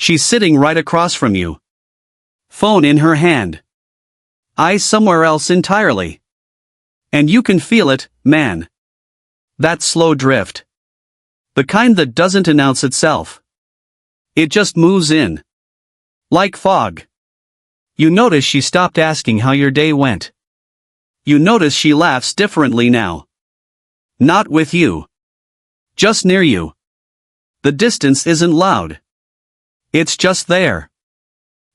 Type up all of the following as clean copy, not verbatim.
She's sitting right across from you. Phone in her hand. Eyes somewhere else entirely. And you can feel it, man. That slow drift. The kind that doesn't announce itself. It just moves in. Like fog. You notice she stopped asking how your day went. You notice she laughs differently now. Not with you. Just near you. The distance isn't loud. It's just there.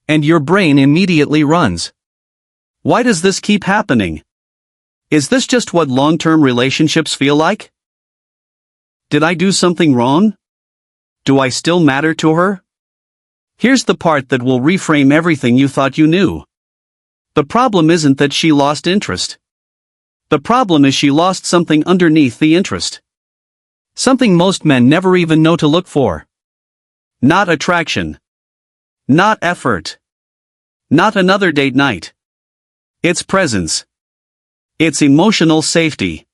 And your brain immediately runs. Why does this keep happening? Is this just what long-term relationships feel like? Did I do something wrong? Do I still matter to her? Here's the part that will reframe everything you thought you knew. The problem isn't that she lost interest. The problem is she lost something underneath the interest. Something most men never even know to look for. Not attraction. Not effort. Not another date night. It's presence. It's emotional safety.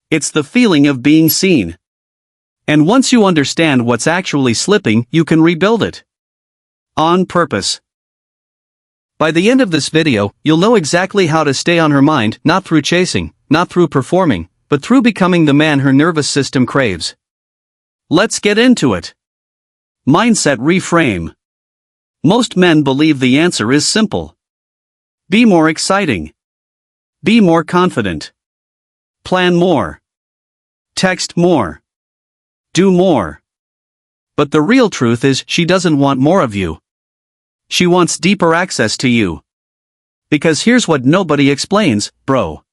It's the feeling of being seen. And once you understand what's actually slipping, you can rebuild it. On purpose. By the end of this video, you'll know exactly how to stay on her mind, not through chasing, not through performing, but through becoming the man her nervous system craves. Let's get into it. Mindset reframe. Most men believe the answer is simple. Be more exciting. Be more confident. Plan more. Text more. Do more. But the real truth is she doesn't want more of you. She wants deeper access to you. Because here's what nobody explains, bro.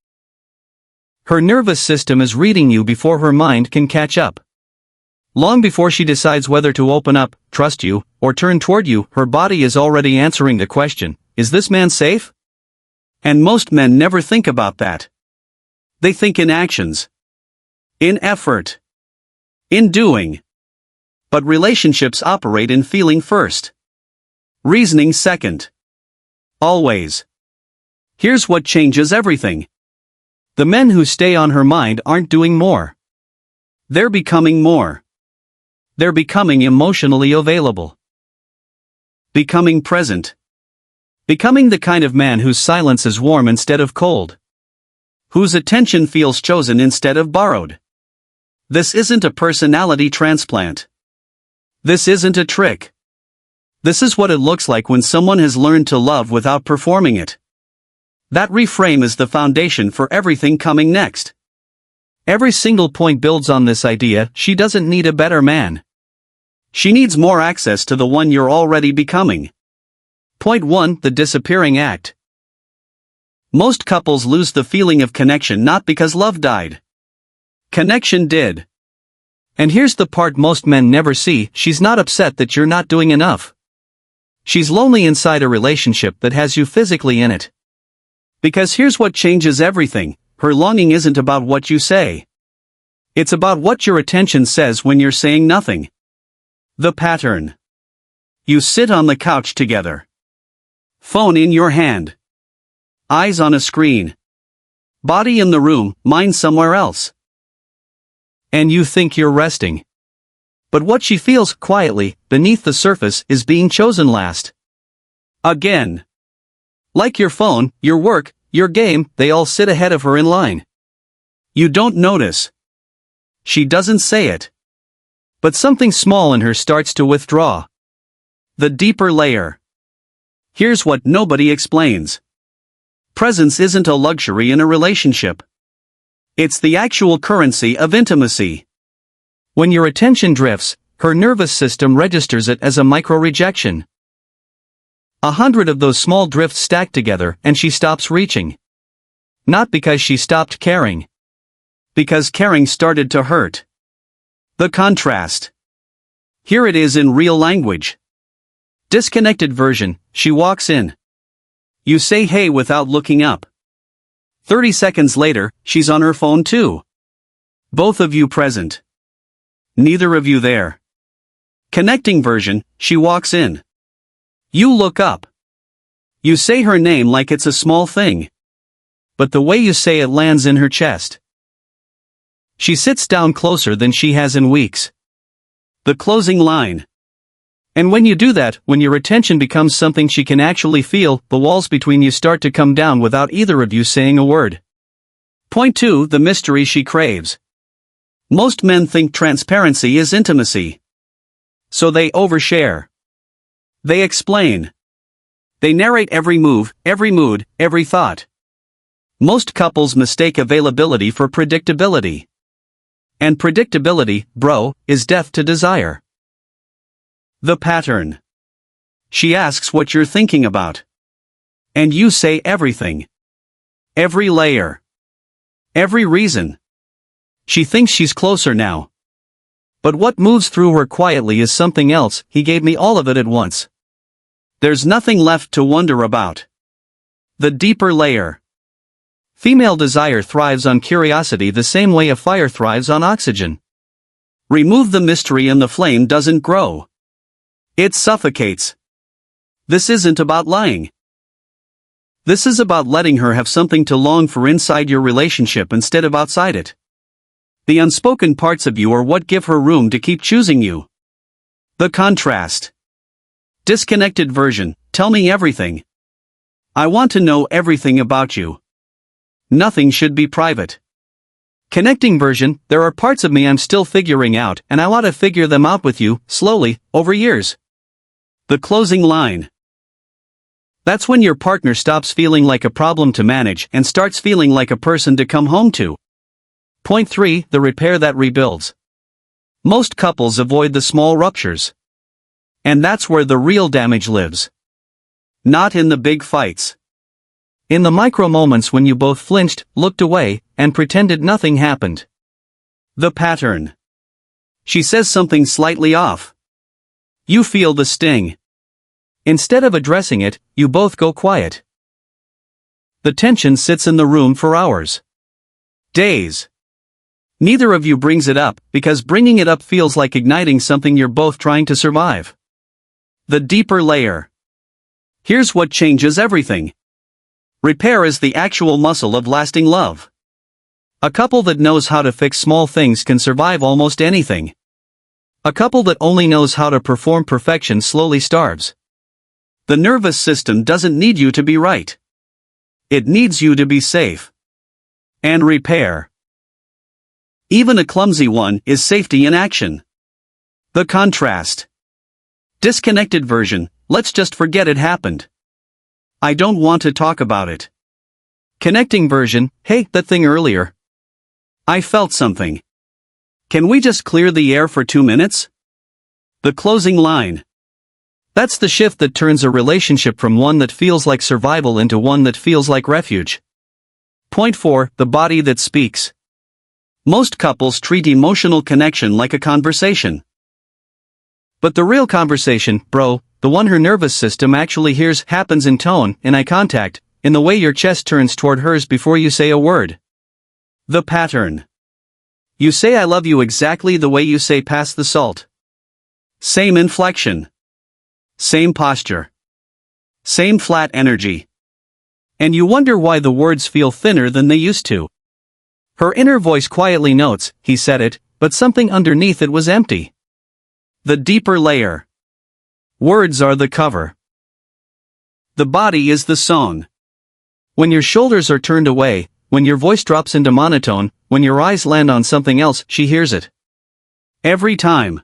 Her nervous system is reading you before her mind can catch up. Long before she decides whether to open up, trust you, or turn toward you, her body is already answering the question, is this man safe? And most men never think about that. They think in actions. In effort. In doing. But relationships operate in feeling first. Reasoning second. Always. Here's what changes everything. The men who stay on her mind aren't doing more. They're becoming more. They're becoming emotionally available. Becoming present. Becoming the kind of man whose silence is warm instead of cold. Whose attention feels chosen instead of borrowed. This isn't a personality transplant. This isn't a trick. This is what it looks like when someone has learned to love without performing it. That reframe is the foundation for everything coming next. Every single point builds on this idea: she doesn't need a better man. She needs more access to the one you're already becoming. Point 1: the disappearing act. Most couples lose the feeling of connection not because love died. Connection did. And here's the part most men never see: she's not upset that you're not doing enough. She's lonely inside a relationship that has you physically in it. Because here's what changes everything: her longing isn't about what you say. It's about what your attention says when you're saying nothing. The pattern. You sit on the couch together. Phone in your hand. Eyes on a screen. Body in the room, mind somewhere else. And you think you're resting. But what she feels, quietly, beneath the surface, is being chosen last. Again. Like your phone, your work, your game, they all sit ahead of her in line. You don't notice. She doesn't say it. But something small in her starts to withdraw. The deeper layer. Here's what nobody explains. Presence isn't a luxury in a relationship. It's the actual currency of intimacy. When your attention drifts, her nervous system registers it as a micro-rejection. 100 of those small drifts stack together and she stops reaching. Not because she stopped caring. Because caring started to hurt. The contrast. Here it is in real language. Disconnected version: she walks in. You say hey without looking up. 30 seconds later, she's on her phone too. Both of you present. Neither of you there. Connecting version: she walks in. You look up. You say her name like it's a small thing. But the way you say it lands in her chest. She sits down closer than she has in weeks. The closing line. And when you do that, when your attention becomes something she can actually feel, the walls between you start to come down without either of you saying a word. Point 2. The mystery she craves. Most men think transparency is intimacy. So they overshare. They explain. They narrate every move, every mood, every thought. Most couples mistake availability for predictability. And predictability, bro, is death to desire. The pattern. She asks what you're thinking about. And you say everything. Every layer. Every reason. She thinks she's closer now. But what moves through her quietly is something else. He gave me all of it at once. There's nothing left to wonder about. The deeper layer. Female desire thrives on curiosity the same way a fire thrives on oxygen. Remove the mystery and the flame doesn't grow. It suffocates. This isn't about lying. This is about letting her have something to long for inside your relationship instead of outside it. The unspoken parts of you are what give her room to keep choosing you. The contrast. Disconnected version. Tell me everything. I want to know everything about you. Nothing should be private. Connecting version. There are parts of me I'm still figuring out, and I want to figure them out with you, slowly, over years. The closing line. That's when your partner stops feeling like a problem to manage and starts feeling like a person to come home to. Point 3. The repair that rebuilds. Most couples avoid the small ruptures. And that's where the real damage lives. Not in the big fights. In the micro moments when you both flinched, looked away, and pretended nothing happened. The pattern. She says something slightly off. You feel the sting. Instead of addressing it, you both go quiet. The tension sits in the room for hours. Days. Neither of you brings it up, because bringing it up feels like igniting something you're both trying to survive. The deeper layer. Here's what changes everything. Repair is the actual muscle of lasting love. A couple that knows how to fix small things can survive almost anything. A couple that only knows how to perform perfection slowly starves. The nervous system doesn't need you to be right. It needs you to be safe. And repair. Even a clumsy one is safety in action. The contrast. Disconnected version. Let's just forget it happened. I don't want to talk about it. Connecting version. Hey, that thing earlier. I felt something. Can we just clear the air for 2 minutes? The closing line. That's the shift that turns a relationship from one that feels like survival into one that feels like refuge. Point 4. The body that speaks. Most couples treat emotional connection like a conversation. But the real conversation, bro, the one her nervous system actually hears, happens in tone, in eye contact, in the way your chest turns toward hers before you say a word. The pattern. You say I love you exactly the way you say pass the salt. Same inflection. Same posture. Same flat energy. And you wonder why the words feel thinner than they used to. Her inner voice quietly notes, he said it, but something underneath it was empty. The deeper layer. Words are the cover. The body is the song. When your shoulders are turned away, when your voice drops into monotone, when your eyes land on something else, she hears it. Every time.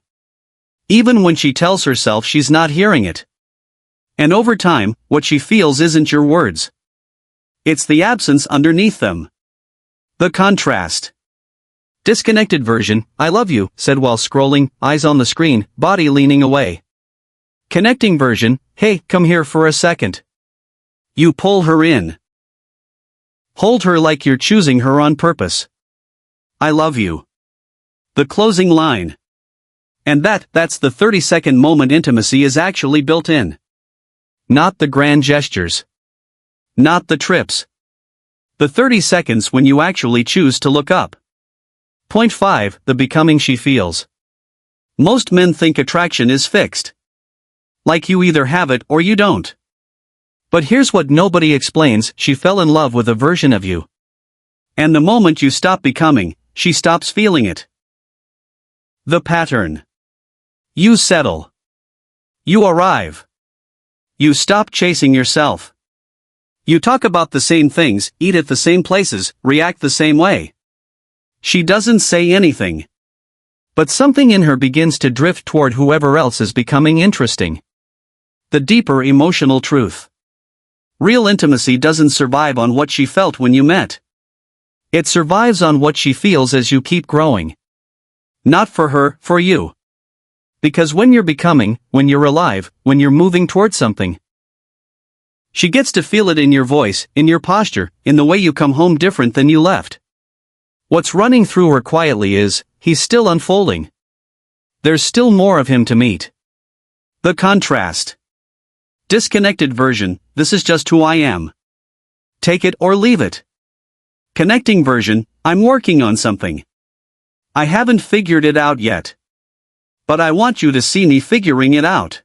Even when she tells herself she's not hearing it. And over time, what she feels isn't your words. It's the absence underneath them. The contrast. Disconnected version. I love you, said while scrolling, eyes on the screen, body leaning away. Connecting version. Hey, come here for a second. You pull her in. Hold her like you're choosing her on purpose. I love you. The closing line. And that's the 30-second moment intimacy is actually built in. Not the grand gestures. Not the trips. The 30 seconds when you actually choose to look up. Point 5. The becoming she feels. Most men think attraction is fixed. Like you either have it or you don't. But here's what nobody explains, she fell in love with a version of you. And the moment you stop becoming, she stops feeling it. The pattern. You settle. You arrive. You stop chasing yourself. You talk about the same things, eat at the same places, react the same way. She doesn't say anything. But something in her begins to drift toward whoever else is becoming interesting. The deeper emotional truth. Real intimacy doesn't survive on what she felt when you met. It survives on what she feels as you keep growing. Not for her, for you. Because when you're becoming, when you're alive, when you're moving toward something, she gets to feel it in your voice, in your posture, in the way you come home different than you left. What's running through her quietly is, he's still unfolding. There's still more of him to meet. The contrast. Disconnected version, this is just who I am. Take it or leave it. Connecting version, I'm working on something. I haven't figured it out yet. But I want you to see me figuring it out.